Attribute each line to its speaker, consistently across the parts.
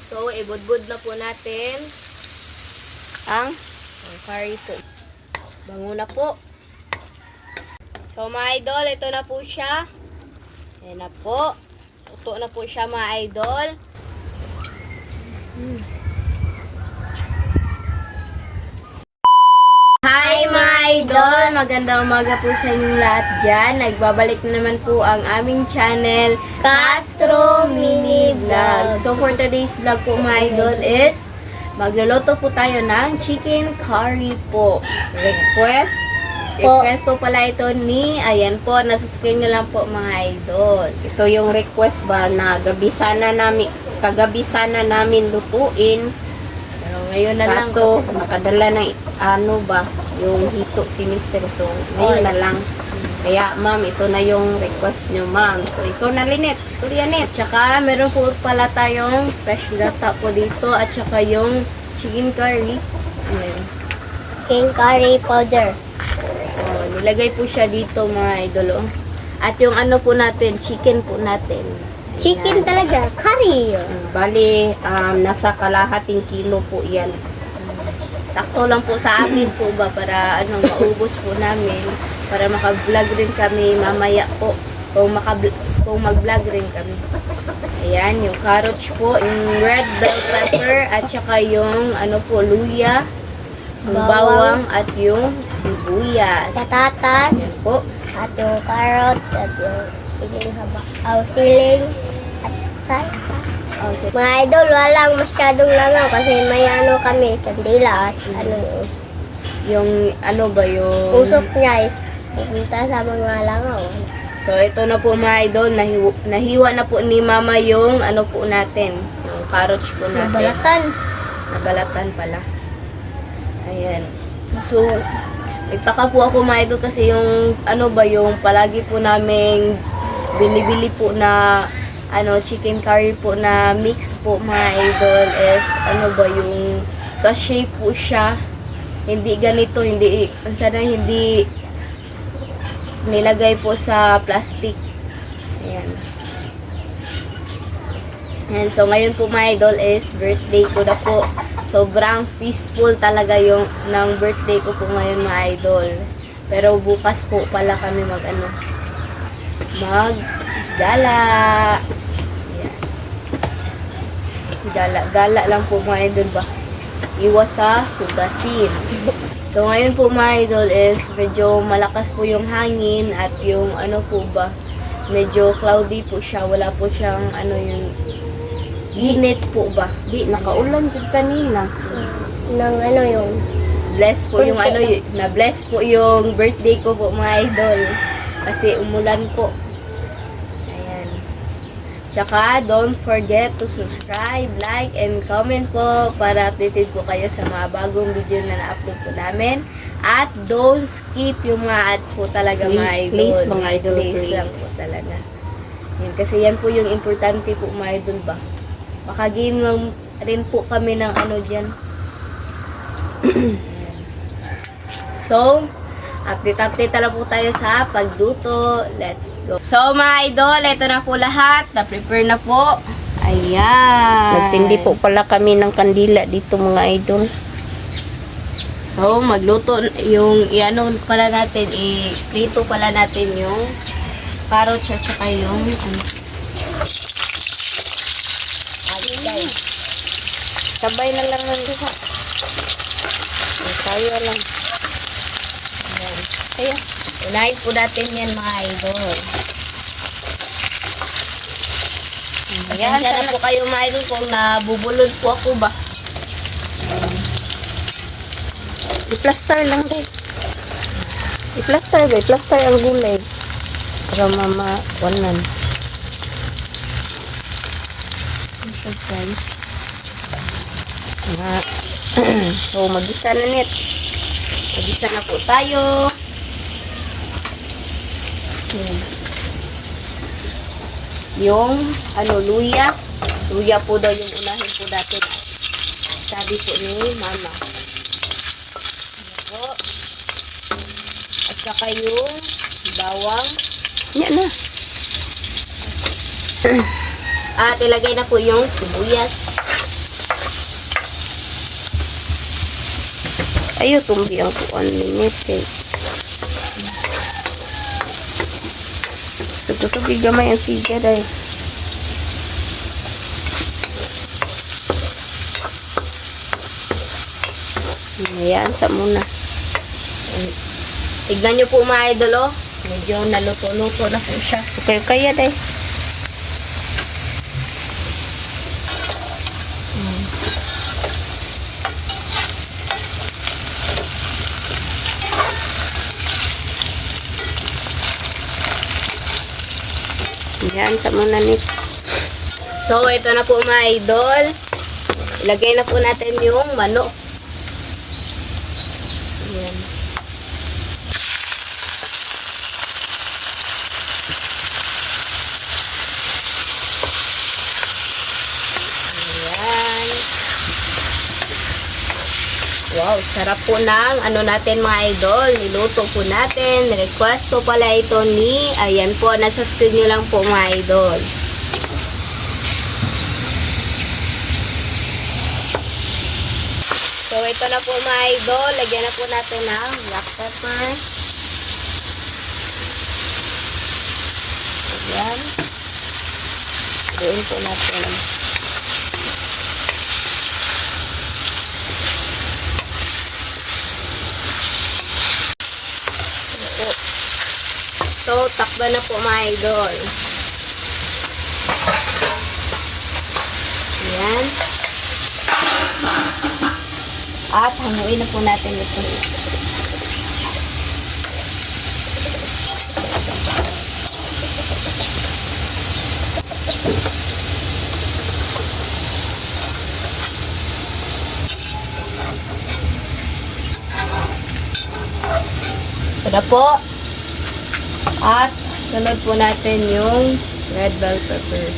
Speaker 1: So, ibudbud na po natin ang curry po. Bango na po. So, mga idol, ito na po siya. Ayan na po. Luto na po siya, mga idol. Hi mga idol! Magandang umaga po sa inyong lahat dyan. Nagbabalik na naman po ang aming channel, Castro Mini Vlog. So for today's vlog po mga idol is magluluto po tayo ng chicken curry po. Request po pala ito ni, ayan po, nasa screen nyo lang po mga idol.
Speaker 2: Ito yung request ba na kagabi sana namin lutuin.
Speaker 1: Pero ngayon na lang.
Speaker 2: Kaso, nakadala ng yung hito si Mr. So, ngayon na lang. Kaya, ma'am, ito na yung request nyo, ma'am. So, ikaw na, Lynette. Storya, Net.
Speaker 1: Tsaka, meron po pala tayong fresh gata po dito. At tsaka yung chicken curry. Ayan.
Speaker 3: Chicken curry powder.
Speaker 1: Oh, nilagay po siya dito mga idol. At yung ano po natin, chicken po natin.
Speaker 3: Chicken talaga, curry.
Speaker 2: Bali, nasa kalahating kilo po yan.
Speaker 1: Sakto lang po sa amin po ba para maubos po namin. Para maka-vlog rin kami mamaya po. Kung mag-vlog rin kami. Ayan, yung carrots po, yung red bell pepper, at saka yung luya, yung bawang, at yung sibuyas.
Speaker 3: Patatas.
Speaker 1: Ayan po.
Speaker 3: At yung carrots. At yung siling. At salsa.
Speaker 1: Oh,
Speaker 3: Mga idol, walang masyadong langaw kasi may kami, kandila at
Speaker 1: yung yung
Speaker 3: usok niya is pupunta sa mga langaw.
Speaker 1: So ito na po mga idol, nahiwa na po ni mama yung po natin, yung carrots po natin. Nabalatan pala. Ayan. So nagtaka po ako mga idol kasi yung yung palagi po naming binibili po na chicken curry po na mix po mga idol is yung sachet po siya. Hindi ganito, hindi nilagay po sa plastic. Ayan. And so ngayon po mga idol is birthday ko na po. Sobrang peaceful talaga yung ng birthday ko po ngayon mga idol. Pero bukas po pala kami gala. Gala lang po mga idol ba. Iwas sa hugasin. So ngayon po mga idol is medyo malakas po yung hangin at yung medyo cloudy po siya. Wala po siyang yung init po ba.
Speaker 2: Di, nakaulan dyan kanina.
Speaker 3: Nang yung
Speaker 1: Bless po yung na-bless po yung birthday ko po mga idol. Kasi umulan po. Ayan. Tsaka, don't forget to subscribe, like, and comment po para updated po kayo sa mga bagong video na na-upload po namin. At don't skip yung mga ads po talaga mga idol.
Speaker 2: Please mga idol,
Speaker 1: please lang po talaga. Yan, kasi yan po yung importante po mga idol ba. Makagain lang rin po kami ng dyan. So, update na lang po tayo sa pagluto. Let's go. So, mga idol, ito na po lahat. Na-prepare na po. Ayan.
Speaker 2: Nagsindi po pala kami ng kandila dito mga idol.
Speaker 1: So, magluto yung pala natin, i-prito pala natin yung carrots at saka yung
Speaker 2: Sabay na lang nandito. Tayo lang.
Speaker 1: Ayan. Unahin po natin yan mga idol. Ayan, sana po kayo mga idol kung nabubulod po ako ba.
Speaker 2: I-plaster lang din. I-plaster ba? I-plaster ang gulay. Para mama-wanan.
Speaker 1: Surprise.
Speaker 2: So, mag-isa na net.
Speaker 1: Mag-isa na po tayo. Yung luya. Luya po daw yung unahin po natin. Sabi po ni mama. Po. At saka yung bawang.
Speaker 2: Yan na.
Speaker 1: At ilagay na po yung sibuyas.
Speaker 2: Ayo, tumbi ang kuan minit kay. Sugo-sugi gamay ang siga day. Ayan, sa muna.
Speaker 1: Tignan nyo po mga idol, oh. Medyo naluto-luto na po siya.
Speaker 2: Okay, kaya day. Ayan, sa muna ni.
Speaker 1: So, ito na po mga idol. Ilagay na po natin yung manok. Ayan. Ayan. Wow, sarap po ng ano natin mga idol. Niluto po natin. Request po pala ito ni, ayan po, nasa screen nyo lang po mga idol. So, ito na po mga idol. Lagyan na po natin ng black pepper. Ayan. Doon po natin. So, takba na po mga idol. Ayan. At hanguin na po natin ito. Ito na po. At sunod po natin yung red bell pepper.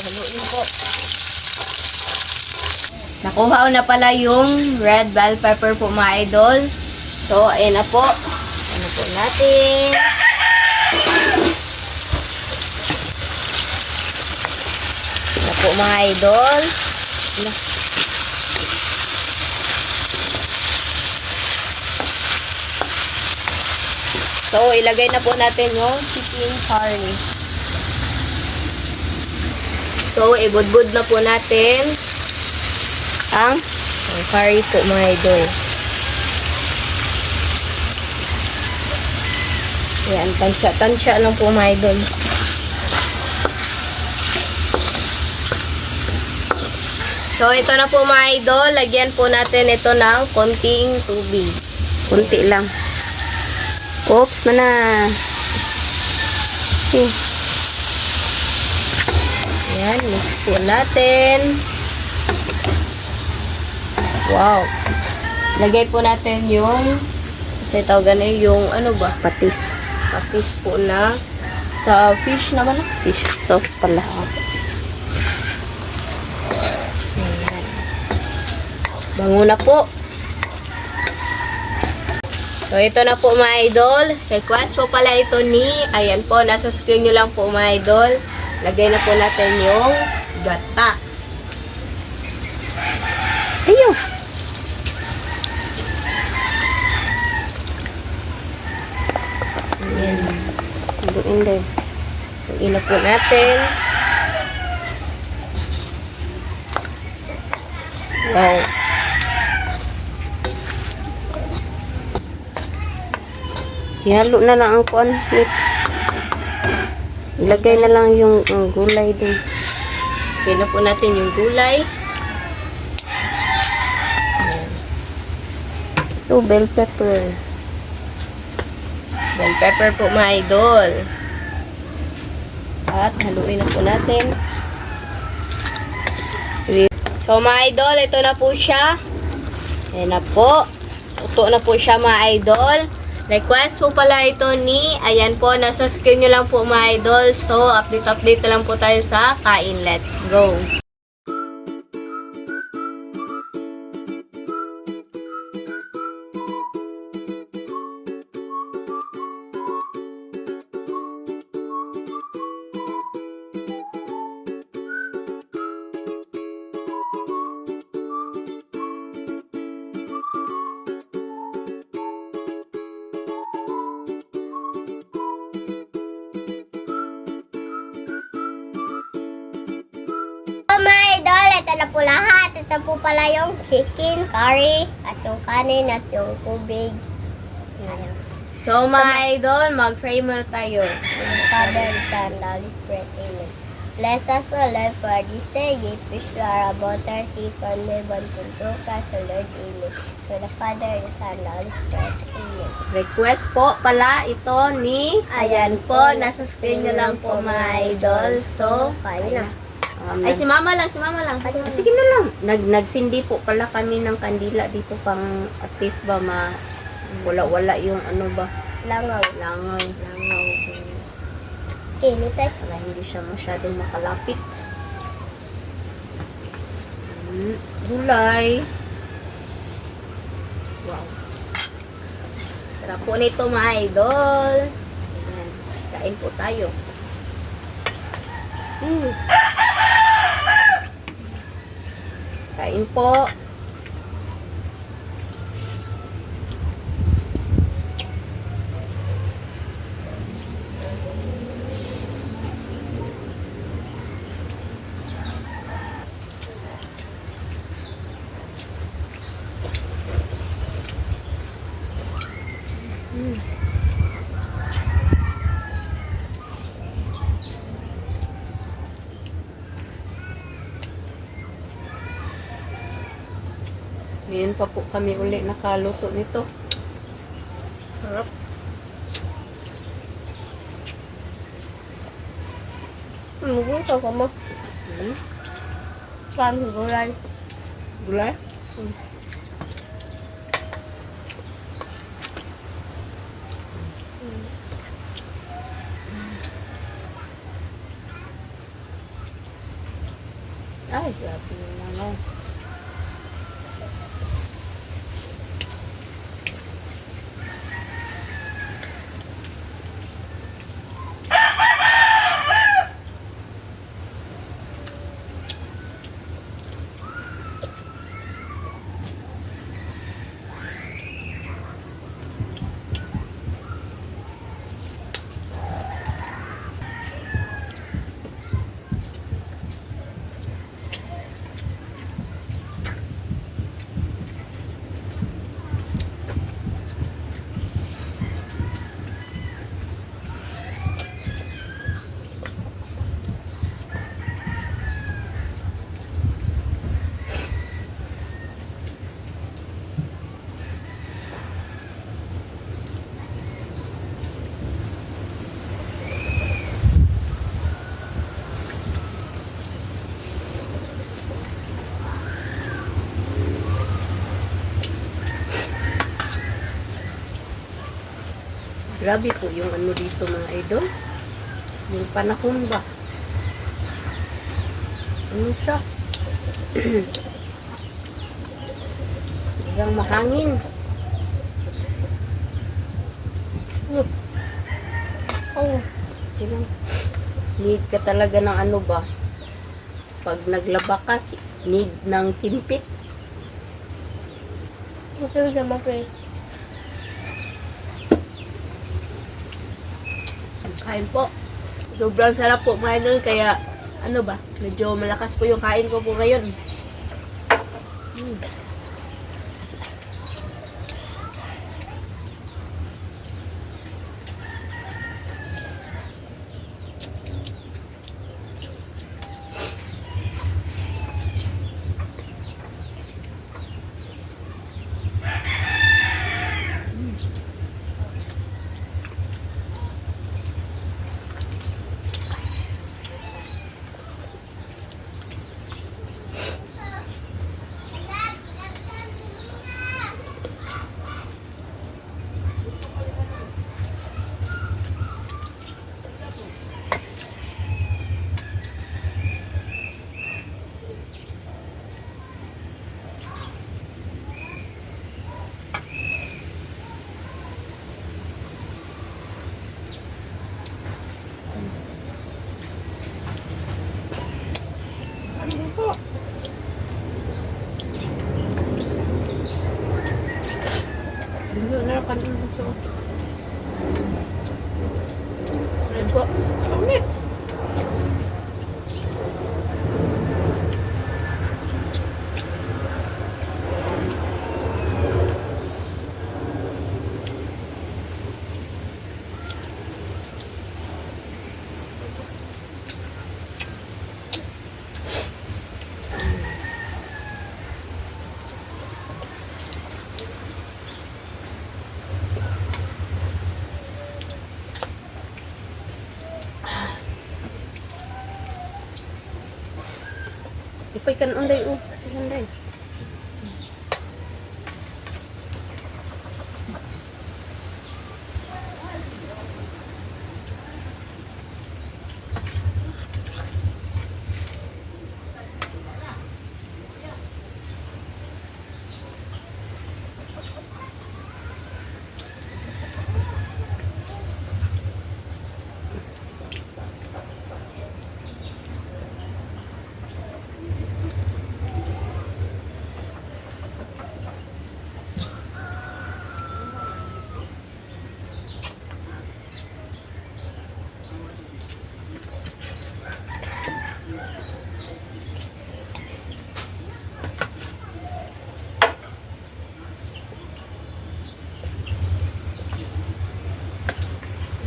Speaker 1: Haluin po. Nakuha ko na pala yung red bell pepper po mga idol. So, ayan na po. Ano po natin. Ano po mga idol. So, ilagay na po natin yung chicken curry. So, ibudbud na po natin ang curry po mga idol. Ayan, tansya lang po mga idol. So, ito na po mga idol. Lagyan po natin ito ng konting tubig.
Speaker 2: Kunti lang. Oops, mana. Okay.
Speaker 1: Ayan, mix po natin. Wow. Lagay po natin yung, kasi tawagan na yung, ano ba?
Speaker 2: Patis.
Speaker 1: Patis po na sa fish naman.
Speaker 2: Fish sauce pala.
Speaker 1: Bango na po. So, ito na po mga idol. Request po pala ito ni, ayan po, nasa screen nyo lang po mga idol. Lagay na po natin yung gata.
Speaker 2: Ayun.
Speaker 1: Ayan.
Speaker 2: Luin din.
Speaker 1: Luin na po natin. Wow.
Speaker 2: Ihalo na lang ang kuan. Ilagay na lang yung gulay din.
Speaker 1: Okay na po natin yung gulay.
Speaker 2: Ito, bell pepper.
Speaker 1: Bell pepper po mga idol. At haluin na po natin. So mga idol, ito na po siya. Ayan na po. Luto na po siya mga idol. Request po pala ito ni, ayan po, nasa screen nyo lang po mga idol. So, update na lang po tayo sa kain. Let's go!
Speaker 3: ito na po lahat. Ito po pala yung chicken, curry, at yung kanin, at yung tubig. Ayan.
Speaker 1: So, mga idol, mag-pray muna tayo.
Speaker 3: Father, Son, Holy Spirit, Amen. Bless us, O Lord, for this day. Give peace to our about our sea from heaven to us, O Lord, Amen. To the Father, the Son, Holy Spirit, Amen.
Speaker 2: Request po pala ito ni
Speaker 1: Ayan po, nasa screen nyo lang po mga idol. So,
Speaker 3: Kain na.
Speaker 1: ay si mama lang, si mama lang.
Speaker 2: Sige na lang. Nagsindi po pala kami ng kandila dito pang at least ba wala yung ano ba,
Speaker 3: Langaw.
Speaker 2: langaw.
Speaker 3: Kinit eh.
Speaker 2: Para hindi siya masyadong makalapit. Gulay. Wow.
Speaker 1: Sarap po nito mga idol.
Speaker 2: Ayan.
Speaker 1: Kain po tayo.
Speaker 2: Kain po. Ngayon pa po kami uli nakaluto nito.
Speaker 1: Sarap.
Speaker 3: Gusto ko mo. Gulay.
Speaker 2: Gulay? Ay, grabe yung langaw. Grabe po yung ano dito mga idol. Yung panahon ba? Ano siya? Hanggang mahangin.
Speaker 3: Oh.
Speaker 2: Need ka talaga ng ano ba? Pag naglaba ka, need ng timpit.
Speaker 3: Gusto ko naman pre.
Speaker 1: Kain po. Sobrang sarap po mga idol, kaya ano ba, medyo malakas po yung kain ko po ngayon.
Speaker 2: Bunso na kanin bunso.
Speaker 1: Ayan po.
Speaker 2: Pamit. Ipay kan unday oh. Unday.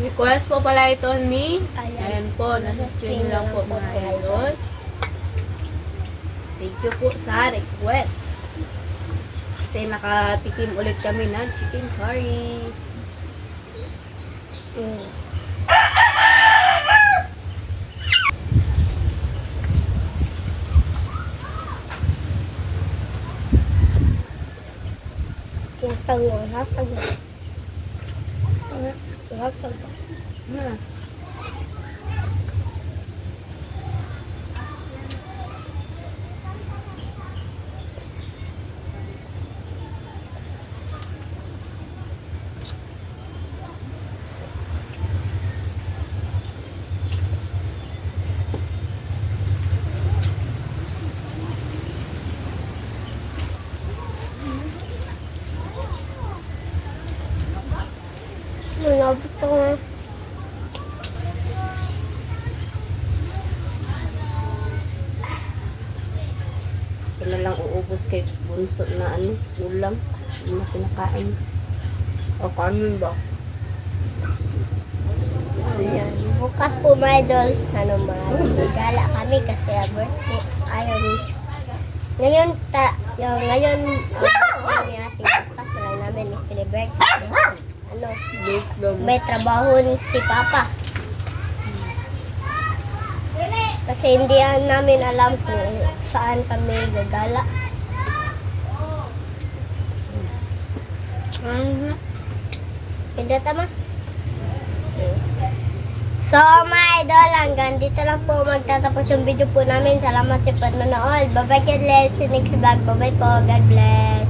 Speaker 1: Request po pala ito ni...
Speaker 3: Ayan.
Speaker 1: Ayan po, nasa screen lang po mga idol. Thank you po sa request. Kasi nakatikim ulit kami ng chicken curry.
Speaker 3: Mm. Hatag mo, hatag mo. Hatag mo.
Speaker 1: Hmm.
Speaker 3: Malapit ko nga.
Speaker 2: Ito na lang uubos kay bunso na ano, ulam. Hindi na kinakain. O kanin ba?
Speaker 3: Ayan. Bukas po mga idol, magala kami kasi birthday. Ayun. Ngayon, ngayon, ni ate, bukas na lang namin i-celebrate. Kasi, may trabaho si Papa. Kasi hindi namin alam kung saan kami gagala. Hindi tama? So, mga idol, hanggang dito lang po magtatapos yung video po namin. Salamat sa panonood. Bye-bye, God bless. See you next vlog. Bye-bye po. God bless.